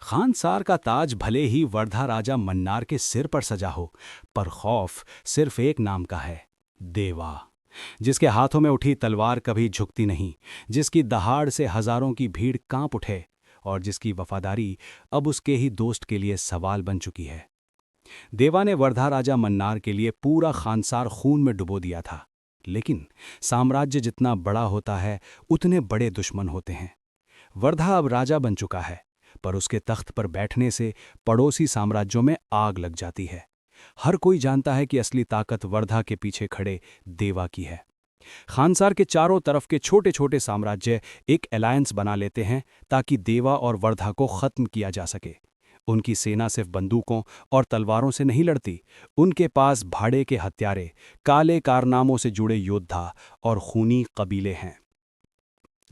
खानसार का ताज भले ही वर्धा राजा मन्नार के सिर पर सजा हो, पर खौफ सिर्फ एक नाम का है, देवा। जिसके हाथों में उठी तलवार कभी झुकती नहीं, जिसकी दहाड़ से हजारों की भीड़ कांप उठे और जिसकी वफादारी अब उसके ही दोस्त के लिए सवाल बन चुकी है। देवा ने वर्धा राजा मन्नार के लिए पूरा खानसार खून में डुबो दिया था, लेकिन साम्राज्य जितना बड़ा होता है उतने बड़े दुश्मन होते हैं। वर्धा अब राजा बन चुका है, पर उसके तख्त पर बैठने से पड़ोसी साम्राज्यों में आग लग जाती है। हर कोई जानता है कि असली ताकत वर्धा के पीछे खड़े देवा की है। खानसार के चारों तरफ के छोटे छोटे साम्राज्य एक अलायंस बना लेते हैं ताकि देवा और वर्धा को खत्म किया जा सके। उनकी सेना सिर्फ बंदूकों और तलवारों से नहीं लड़ती, उनके पास भाड़े के हत्यारे, काले कारनामों से जुड़े योद्धा और खूनी कबीले हैं।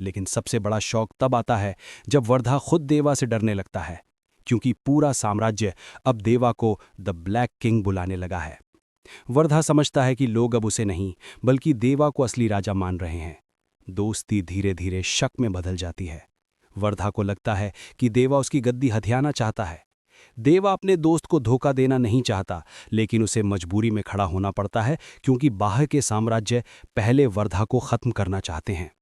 लेकिन सबसे बड़ा शौक तब आता है जब वर्धा खुद देवा से डरने लगता है, क्योंकि पूरा साम्राज्य अब देवा को द ब्लैक किंग बुलाने लगा है। वर्धा समझता है कि लोग अब उसे नहीं बल्कि देवा को असली राजा मान रहे हैं। दोस्ती धीरे धीरे शक में बदल जाती है। वर्धा को लगता है कि देवा उसकी गद्दी हथियाना चाहता है। देवा अपने दोस्त को धोखा देना नहीं चाहता, लेकिन उसे मजबूरी में खड़ा होना पड़ता है, क्योंकि बाहर के साम्राज्य पहले वर्धा को खत्म करना चाहते हैं।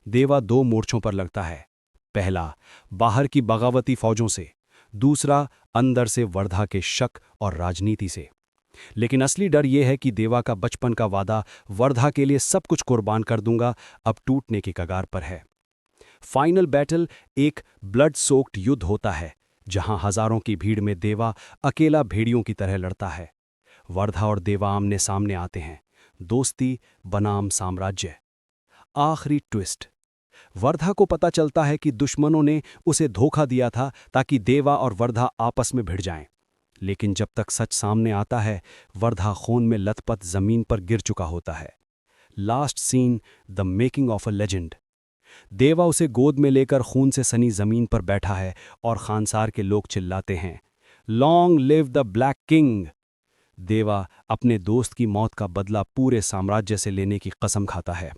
देवा दो मोर्चों पर लगता है। पहला, बाहर की बगावती फौजों से, दूसरा अंदर से वर्धा के शक और राजनीति से। लेकिन असली डर यह है कि देवा का बचपन का वादा, वर्धा के लिए सब कुछ कुर्बान कर दूंगा, अब टूटने की कगार पर है। फाइनल बैटल एक ब्लड सोक्ड युद्ध होता है, जहां हजारों की भीड़ में देवा अकेला भेड़ियों की तरह लड़ता है। वर्धा और देवा आमने सामने आते हैं, दोस्ती बनाम साम्राज्य। आखिरी ट्विस्ट, वर्धा को पता चलता है कि दुश्मनों ने उसे धोखा दिया था ताकि देवा और वर्धा आपस में भिड़ जाएं। लेकिन जब तक सच सामने आता है, वर्धा खून में लथपथ जमीन पर गिर चुका होता है। Last scene, the making of a legend. Deva उसे गोद में लेकर खून से सनी जमीन पर बैठा है और खानसार के लोग चिल्लाते हैं, long live the black king. देवा अपने दोस्त की मौत का बदला पूरे साम्राज्य से लेने की कसम खाता है।